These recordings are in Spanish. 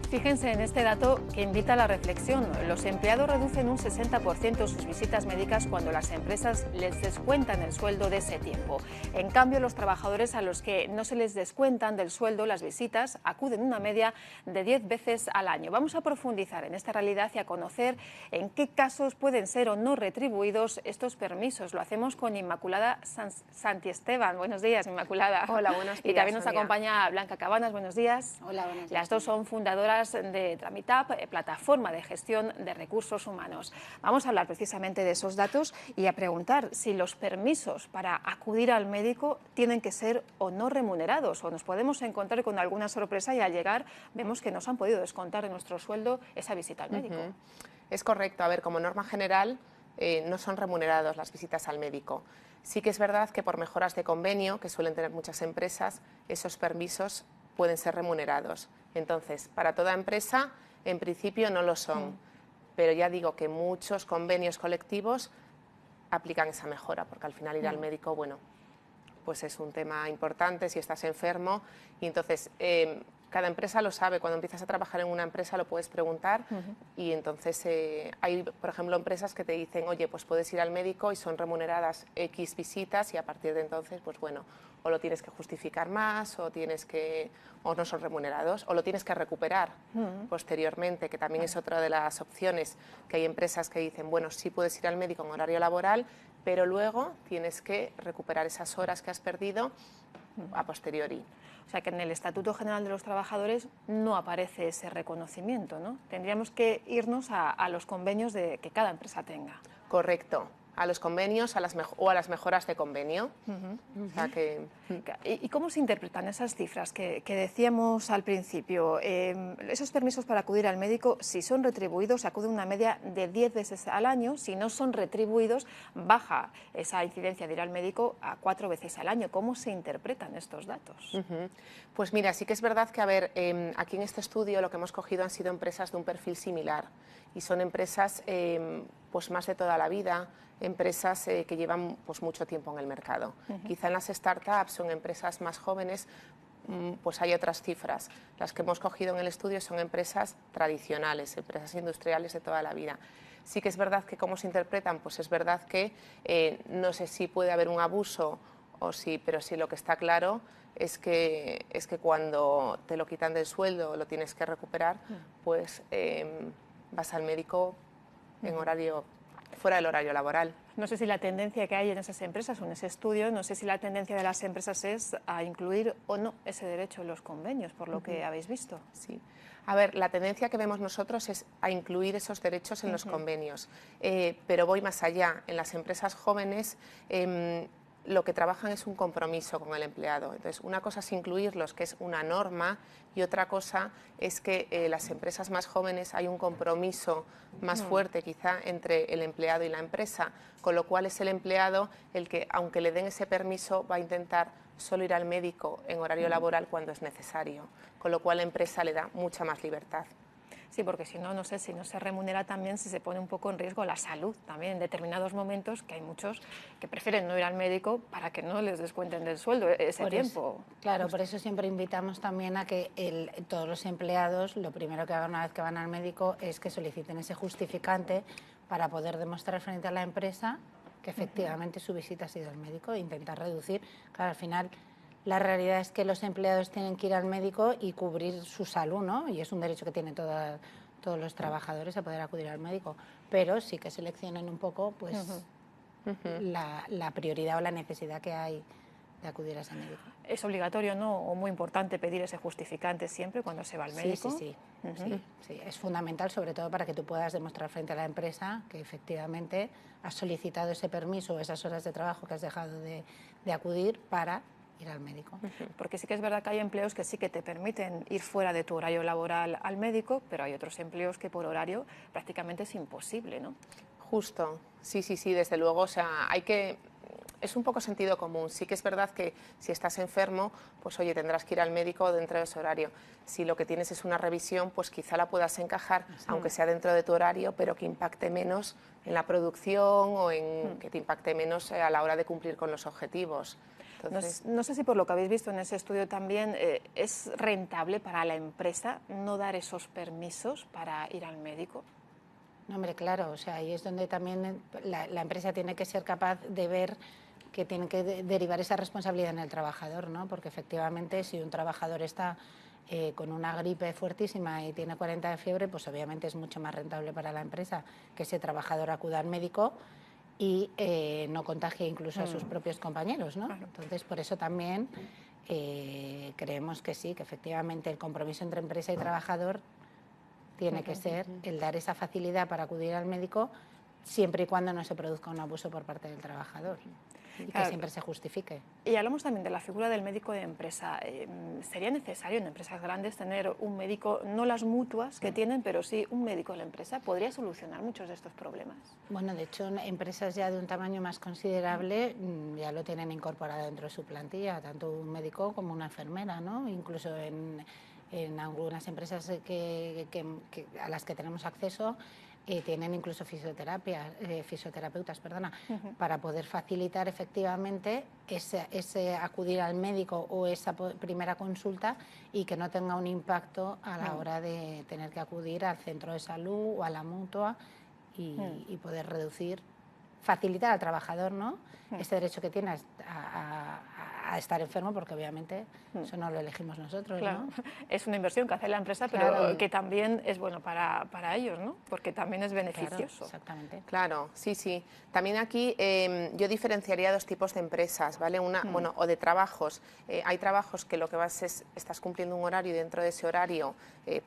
Fíjense en este dato que invita a la reflexión. Los empleados reducen un 60% sus visitas médicas cuando las empresas les descuentan el sueldo de ese tiempo. En cambio, los trabajadores a los que no se les descuentan del sueldo las visitas acuden una media de 10 veces al año. Vamos a profundizar en esta realidad y a conocer en qué casos pueden ser o no retribuidos estos permisos. Lo hacemos con Inmaculada Santiesteban. Buenos días, Inmaculada. Hola, buenos días. Y también nos Sonia. acompaña Blanca Cabanas. Buenos días. Hola, buenos días. Las dos son fundadoras de Tramitap, plataforma de gestión de recursos humanos. Vamos a hablar precisamente de esos datos y a preguntar si los permisos para acudir al médico tienen que ser o no remunerados, o nos podemos encontrar con alguna sorpresa y al llegar vemos que nos han podido descontar de nuestro sueldo esa visita al médico. Es correcto. A ver, como norma general no son remunerados las visitas al médico. Sí que es verdad que por mejoras de convenio, que suelen tener muchas empresas, esos permisos pueden ser remunerados. Entonces, para toda empresa, en principio no lo son, pero ya digo que muchos convenios colectivos aplican esa mejora, porque al final ir al médico, bueno, pues es un tema importante si estás enfermo, y entonces cada empresa lo sabe. Cuando empiezas a trabajar en una empresa lo puedes preguntar y entonces hay, por ejemplo, empresas que te dicen, oye, pues puedes ir al médico y son remuneradas X visitas y a partir de entonces, pues bueno, o lo tienes que justificar más o no son remunerados o lo tienes que recuperar posteriormente, que también es otra de las opciones, que hay empresas que dicen, bueno, sí puedes ir al médico en horario laboral, pero luego tienes que recuperar esas horas que has perdido a posteriori. O sea que en el Estatuto General de los Trabajadores no aparece ese reconocimiento, ¿no? Tendríamos que irnos a los convenios que cada empresa tenga. Correcto. A los convenios o a las mejoras de convenio. O sea que... ¿Y cómo se interpretan esas cifras que decíamos al principio? Esos permisos para acudir al médico, si son retribuidos, acuden una media de 10 veces al año. Si no son retribuidos, baja esa incidencia de ir al médico a 4 veces al año. ¿Cómo se interpretan estos datos? Pues mira, sí que es verdad que, a ver, aquí en este estudio lo que hemos cogido han sido empresas de un perfil similar y son empresas pues más de toda la vida, empresas que llevan pues mucho tiempo en el mercado. Quizá en las startups o en empresas más jóvenes pues hay otras cifras. Las que hemos cogido en el estudio son empresas tradicionales, empresas industriales de toda la vida. Sí que es verdad que cómo se interpretan, pues es verdad que no sé si puede haber un abuso o sí, pero sí lo que está claro es que cuando te lo quitan del sueldo o lo tienes que recuperar, pues vas al médico en horario fuera del horario laboral. No sé si la tendencia que hay en esas empresas o en ese estudio, no sé si la tendencia de las empresas es a incluir o no ese derecho en los convenios, por lo que habéis visto. Sí. A ver, la tendencia que vemos nosotros es a incluir esos derechos en los convenios, pero voy más allá. En las empresas jóvenes lo que trabajan es un compromiso con el empleado. Entonces, una cosa es incluirlos, que es una norma, y otra cosa es que las empresas más jóvenes hay un compromiso más fuerte quizá entre el empleado y la empresa, con lo cual es el empleado el que, aunque le den ese permiso, va a intentar solo ir al médico en horario laboral cuando es necesario, con lo cual la empresa le da mucha más libertad. Sí, porque si no, no sé, si no se remunera también, si se pone un poco en riesgo la salud también en determinados momentos, que hay muchos que prefieren no ir al médico para que no les descuenten del sueldo ese tiempo. Claro, por eso siempre invitamos también a que todos los empleados, lo primero que hagan una vez que van al médico es que soliciten ese justificante para poder demostrar frente a la empresa que efectivamente su visita ha sido al médico e intentar reducir. Claro, al final la realidad es que los empleados tienen que ir al médico y cubrir su salud, ¿no? Y es un derecho que tienen todos los trabajadores a poder acudir al médico, pero sí que seleccionen un poco pues la prioridad o la necesidad que hay de acudir a ese médico. ¿Es obligatorio, no, o muy importante pedir ese justificante siempre cuando se va al médico? Sí. Es fundamental, sobre todo para que tú puedas demostrar frente a la empresa que efectivamente has solicitado ese permiso o esas horas de trabajo que has dejado de acudir para ir al médico. Porque sí que es verdad que hay empleos que sí que te permiten ir fuera de tu horario laboral al médico, pero hay otros empleos que por horario prácticamente es imposible, ¿no? Justo, sí, desde luego, o sea, es un poco sentido común. Sí que es verdad que si estás enfermo, pues oye, tendrás que ir al médico dentro de ese horario. Si lo que tienes es una revisión, pues quizá la puedas encajar, aunque sea dentro de tu horario, pero que impacte menos en la producción o que te impacte menos a la hora de cumplir con los objetivos. Entonces, No sé si por lo que habéis visto en ese estudio también es rentable para la empresa no dar esos permisos para ir al médico. No, hombre, claro, o sea, ahí es donde también la empresa tiene que ser capaz de ver que tiene que derivar esa responsabilidad en el trabajador, ¿no? Porque efectivamente si un trabajador está con una gripe fuertísima y tiene 40 de fiebre, pues obviamente es mucho más rentable para la empresa que ese trabajador acuda al médico y no contagie incluso a sus propios compañeros, ¿no? Claro. Entonces, por eso también creemos que sí, que efectivamente el compromiso entre empresa y trabajador tiene que ser el dar esa facilidad para acudir al médico siempre y cuando no se produzca un abuso por parte del trabajador y que siempre se justifique. Y hablamos también de la figura del médico de empresa. ¿Sería necesario en empresas grandes tener un médico, no las mutuas que tienen, pero sí un médico de la empresa? ¿Podría solucionar muchos de estos problemas? Bueno, de hecho, empresas ya de un tamaño más considerable ya lo tienen incorporado dentro de su plantilla, tanto un médico como una enfermera, ¿no? Incluso en algunas empresas a las que tenemos acceso tienen incluso fisioterapeutas, para poder facilitar efectivamente ese acudir al médico o esa primera consulta y que no tenga un impacto a la hora de tener que acudir al centro de salud o a la mutua y poder facilitar al trabajador, ¿no? Ese derecho que tiene a estar enfermo, porque obviamente eso no lo elegimos nosotros, claro. ¿no? Es una inversión que hace la empresa, Claro. pero que también es bueno para ellos, ¿no? Porque también es beneficioso. Claro, exactamente. claro, sí, sí. También aquí yo diferenciaría dos tipos de empresas, ¿vale? Bueno, o de trabajos. Hay trabajos que lo que vas es, estás cumpliendo un horario y dentro de ese horario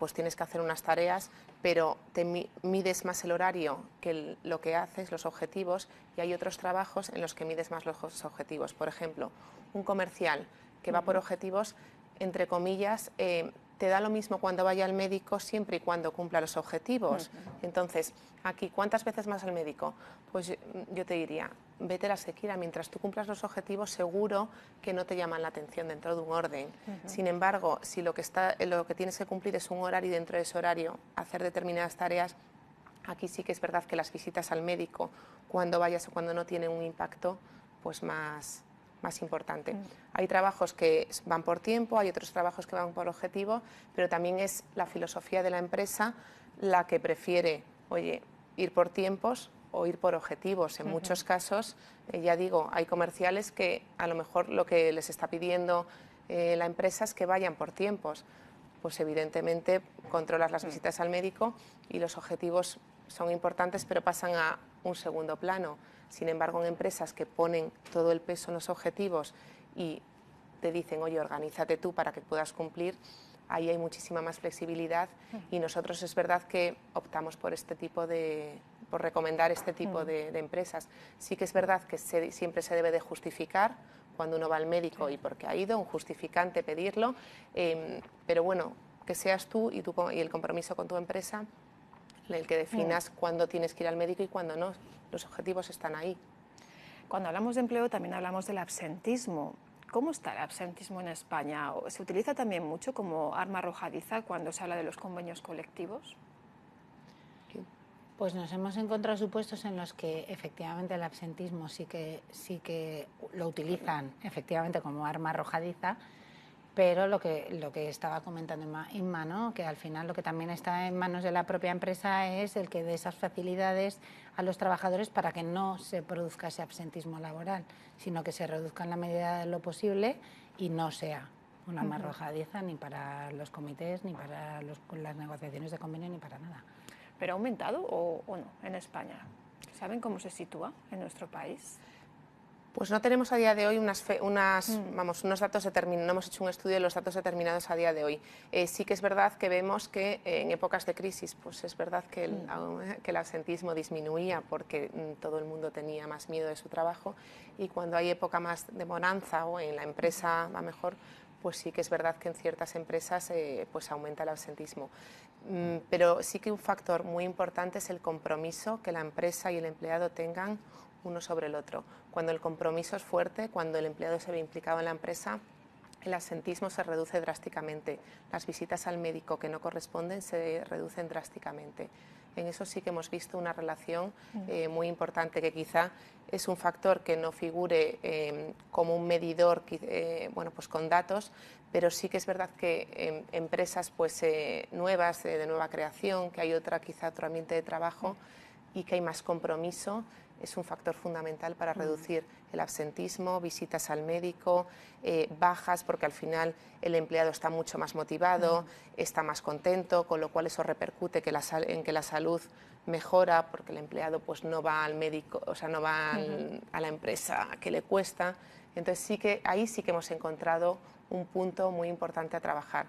pues tienes que hacer unas tareas, pero te mides más el horario que lo que haces, los objetivos, y hay otros trabajos en los que mides más los objetivos. Por ejemplo, un comercial que va por objetivos, entre comillas, te da lo mismo cuando vaya al médico siempre y cuando cumpla los objetivos. Entonces, aquí, ¿cuántas veces más al médico? Pues yo te diría, vete las que quiera, mientras tú cumplas los objetivos seguro que no te llaman la atención dentro de un orden. Sin embargo, si lo que tienes que cumplir es un horario y dentro de ese horario hacer determinadas tareas, aquí sí que es verdad que las visitas al médico, cuando vayas o cuando no, tienen un impacto pues más importante. Hay trabajos que van por tiempo, hay otros trabajos que van por objetivo, pero también es la filosofía de la empresa la que prefiere, oye, ir por tiempos o ir por objetivos. En muchos casos, ya digo, hay comerciales que a lo mejor lo que les está pidiendo la empresa es que vayan por tiempos. Pues evidentemente controlas las visitas al médico y los objetivos son importantes, pero pasan a un segundo plano. Sin embargo, en empresas que ponen todo el peso en los objetivos y te dicen, oye, organízate tú para que puedas cumplir, ahí hay muchísima más flexibilidad y nosotros es verdad que optamos por por recomendar este tipo de empresas. Sí que es verdad que siempre se debe de justificar cuando uno va al médico y porque ha ido, un justificante pedirlo, pero bueno, que seas tú y el compromiso con tu empresa el que definas cuándo tienes que ir al médico y cuándo no. Los objetivos están ahí. Cuando hablamos de empleo también hablamos del absentismo. ¿Cómo está el absentismo en España? ¿Se utiliza también mucho como arma arrojadiza cuando se habla de los convenios colectivos? Pues nos hemos encontrado supuestos en los que efectivamente el absentismo sí que lo utilizan efectivamente como arma arrojadiza, pero lo que estaba comentando Inma, ¿no? Que al final lo que también está en manos de la propia empresa es el que dé esas facilidades a los trabajadores para que no se produzca ese absentismo laboral, sino que se reduzca en la medida de lo posible y no sea una arma arrojadiza ni para los comités, ni para las negociaciones de convenio, ni para nada. ¿Pero ha aumentado o no en España? ¿Saben cómo se sitúa en nuestro país? Pues no tenemos a día de hoy unos datos determinados, no hemos hecho un estudio de los datos determinados a día de hoy. Sí que es verdad que vemos que en épocas de crisis, pues es verdad que el absentismo disminuía porque todo el mundo tenía más miedo de su trabajo, y cuando hay época más de bonanza o en la empresa va mejor, pues sí que es verdad que en ciertas empresas pues aumenta el absentismo. Pero sí que un factor muy importante es el compromiso que la empresa y el empleado tengan uno sobre el otro. Cuando el compromiso es fuerte, cuando el empleado se ve implicado en la empresa, el absentismo se reduce drásticamente. Las visitas al médico que no corresponden se reducen drásticamente. En eso sí que hemos visto una relación muy importante, que quizá es un factor que no figure como un medidor bueno, pues con datos, pero sí que es verdad que empresas pues, nuevas, de nueva creación, que hay quizá otro ambiente de trabajo y que hay más compromiso, es un factor fundamental para reducir el absentismo, visitas al médico, bajas, porque al final el empleado está mucho más motivado, está más contento, con lo cual eso repercute en que la salud mejora, porque el empleado pues no va al médico, o sea, no va a la empresa que le cuesta. Entonces ahí sí que hemos encontrado un punto muy importante a trabajar.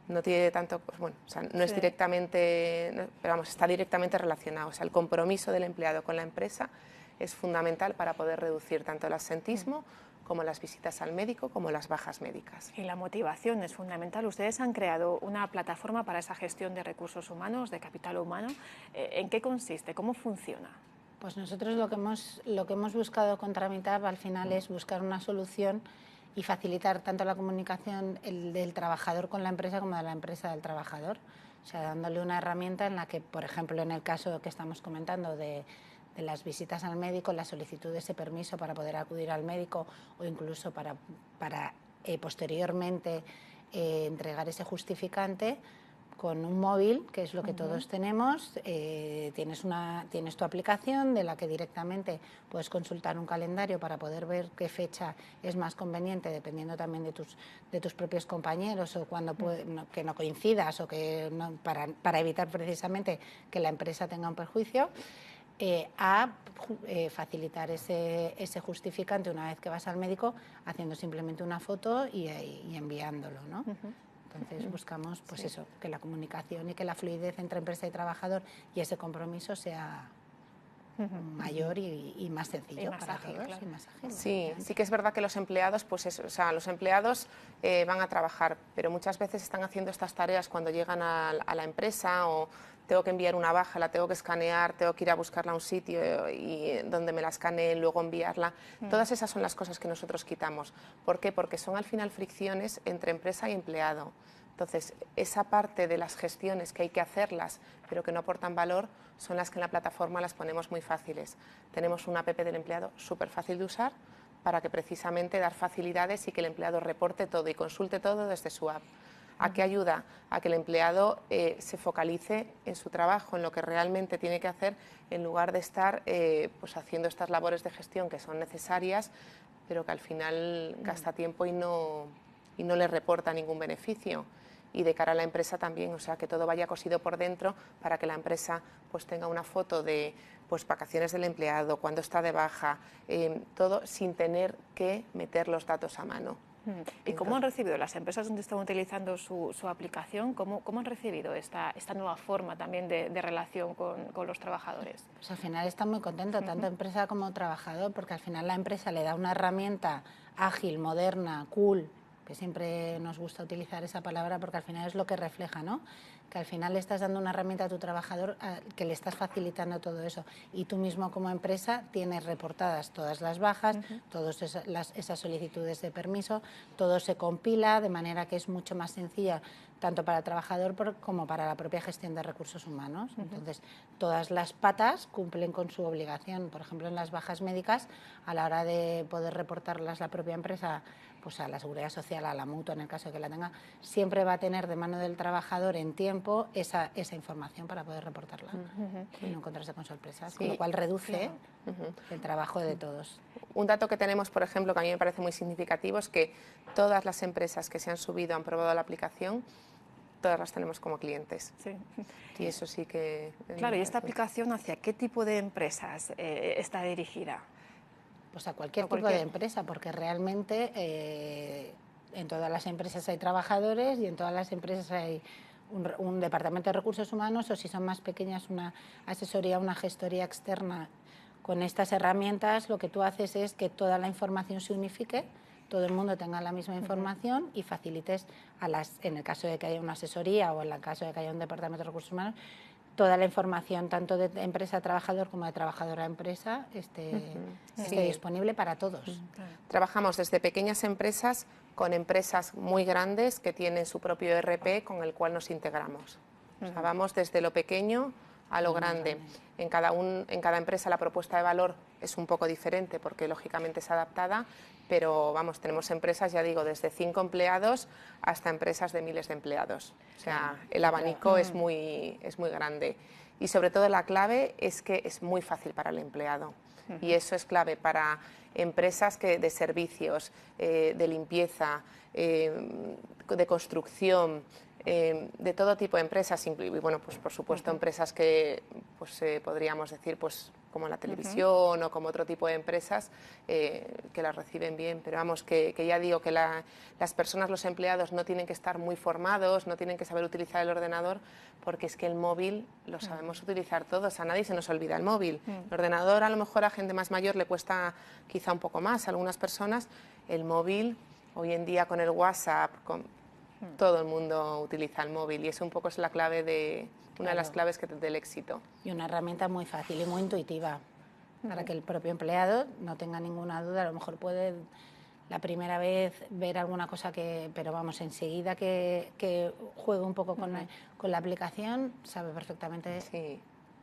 No tiene tanto, pues bueno, o sea, no es directamente, pero vamos, está directamente relacionado. O sea, el compromiso del empleado con la empresa es fundamental para poder reducir tanto el absentismo como las visitas al médico, como las bajas médicas. Y la motivación es fundamental. Ustedes han creado una plataforma para esa gestión de recursos humanos, de capital humano. ¿En qué consiste? ¿Cómo funciona? Pues nosotros lo que hemos buscado con Tramitab al final es buscar una solución y facilitar tanto la comunicación del trabajador con la empresa como de la empresa del trabajador. O sea, dándole una herramienta en la que, por ejemplo, en el caso que estamos comentando de las visitas al médico, la solicitud de ese permiso para poder acudir al médico o incluso para posteriormente entregar ese justificante con un móvil, que es lo que todos tenemos. Tienes tu aplicación de la que directamente puedes consultar un calendario para poder ver qué fecha es más conveniente, dependiendo también de tus propios compañeros, o cuando que no coincidas, o que no, para evitar precisamente que la empresa tenga un perjuicio. Facilitar ese justificante una vez que vas al médico, haciendo simplemente una foto y enviándolo, ¿no? Entonces buscamos pues eso, que la comunicación y que la fluidez entre empresa y trabajador y ese compromiso sea mayor y más sencillo, y más para ágil, todos, claro. y más ágil. Sí que es verdad que los empleados, pues eso, o sea, los empleados van a trabajar, pero muchas veces están haciendo estas tareas cuando llegan a la empresa, o tengo que enviar una baja, la tengo que escanear, tengo que ir a buscarla a un sitio y donde me la escaneen, luego enviarla. Todas esas son las cosas que nosotros quitamos. ¿Por qué? Porque son al final fricciones entre empresa y empleado. Entonces, esa parte de las gestiones que hay que hacerlas, pero que no aportan valor, son las que en la plataforma las ponemos muy fáciles. Tenemos una app del empleado súper fácil de usar para que precisamente dar facilidades y que el empleado reporte todo y consulte todo desde su app. ¿A qué ayuda? A que el empleado se focalice en su trabajo, en lo que realmente tiene que hacer, en lugar de estar pues haciendo estas labores de gestión que son necesarias, pero que al final gasta tiempo y no le reporta ningún beneficio. Y de cara a la empresa también, o sea, que todo vaya cosido por dentro para que la empresa pues tenga una foto de pues vacaciones del empleado, cuando está de baja, todo sin tener que meter los datos a mano. ¿Y cómo han recibido las empresas donde están utilizando su aplicación? ¿Cómo han recibido esta nueva forma también de relación con los trabajadores? Pues al final están muy contentos, tanto empresa como trabajador, porque al final la empresa le da una herramienta ágil, moderna, cool, que siempre nos gusta utilizar esa palabra porque al final es lo que refleja, ¿no? Que al final le estás dando una herramienta a tu trabajador, que le estás facilitando todo eso, y tú mismo como empresa tienes reportadas todas las bajas, todas esas solicitudes de permiso, todo se compila de manera que es mucho más sencilla tanto para el trabajador como para la propia gestión de recursos humanos. Entonces, todas las patas cumplen con su obligación. Por ejemplo, en las bajas médicas, a la hora de poder reportarlas la propia empresa, pues a la Seguridad Social, a la Mutua, en el caso de que la tenga, siempre va a tener de mano del trabajador en tiempo esa información para poder reportarla y no encontrarse con sorpresas, con lo cual reduce el trabajo de todos. Un dato que tenemos, por ejemplo, que a mí me parece muy significativo, es que todas las empresas que se han subido, han probado la aplicación, todas las tenemos como clientes. Sí. Y eso sí que... Claro, ¿y esta aplicación hacia qué tipo de empresas está dirigida? Pues a cualquier tipo de empresa, porque realmente en todas las empresas hay trabajadores y en todas las empresas hay un departamento de recursos humanos, o si son más pequeñas, una asesoría, una gestoría externa. Con estas herramientas lo que tú haces es que toda la información se unifique, todo el mundo tenga la misma información y facilites en el caso de que haya una asesoría o en el caso de que haya un departamento de recursos humanos, toda la información, tanto de empresa a trabajador como de trabajador a empresa, esté disponible para todos. Trabajamos desde pequeñas empresas con empresas muy grandes que tienen su propio ERP con el cual nos integramos. O sea, vamos desde lo pequeño a lo grande. En cada empresa la propuesta de valor es un poco diferente porque lógicamente es adaptada, pero vamos, tenemos empresas, ya digo, desde 5 empleados hasta empresas de miles de empleados. O sea, el abanico es muy grande. Y sobre todo la clave es que es muy fácil para el empleado. Y eso es clave para empresas de servicios, de limpieza, de construcción, de todo tipo de empresas, y bueno, pues por supuesto empresas que pues podríamos decir pues como la televisión o como otro tipo de empresas que las reciben bien, pero vamos, que ya digo que las personas, los empleados no tienen que estar muy formados, no tienen que saber utilizar el ordenador, porque es que el móvil lo sabemos utilizar todos, a nadie se nos olvida el móvil. El ordenador a lo mejor a gente más mayor le cuesta quizá un poco más, a algunas personas, el móvil hoy en día con el WhatsApp, todo el mundo utiliza el móvil y eso un poco es la clave una de las claves del éxito. Y una herramienta muy fácil y muy intuitiva para que el propio empleado no tenga ninguna duda. A lo mejor puede la primera vez ver alguna cosa pero vamos, enseguida que juegue un poco con la aplicación, sabe perfectamente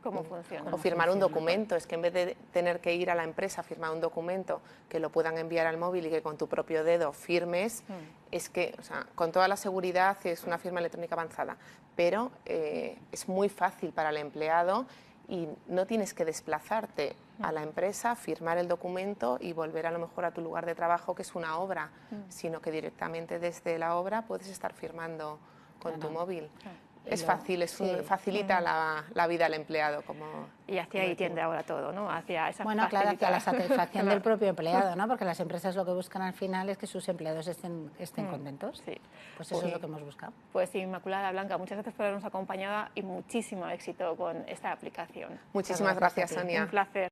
cómo funciona. O firmar un documento, es que en vez de tener que ir a la empresa a firmar un documento, que lo puedan enviar al móvil y que con tu propio dedo firmes, es que, o sea, con toda la seguridad es una firma electrónica avanzada, pero es muy fácil para el empleado y no tienes que desplazarte a la empresa, firmar el documento y volver a lo mejor a tu lugar de trabajo, que es una obra, sino que directamente desde la obra puedes estar firmando con tu móvil. Es fácil, facilita la vida al empleado. Y hacia ahí tiende ahora todo, ¿no? Hacia esa claro, hacia la satisfacción del propio empleado, ¿no? Porque las empresas lo que buscan al final es que sus empleados estén contentos. Sí. Pues eso es lo que hemos buscado. Pues Inmaculada, Blanca, muchas gracias por habernos acompañado y muchísimo éxito con esta aplicación. Muchísimas gracias, Sonia. Un placer.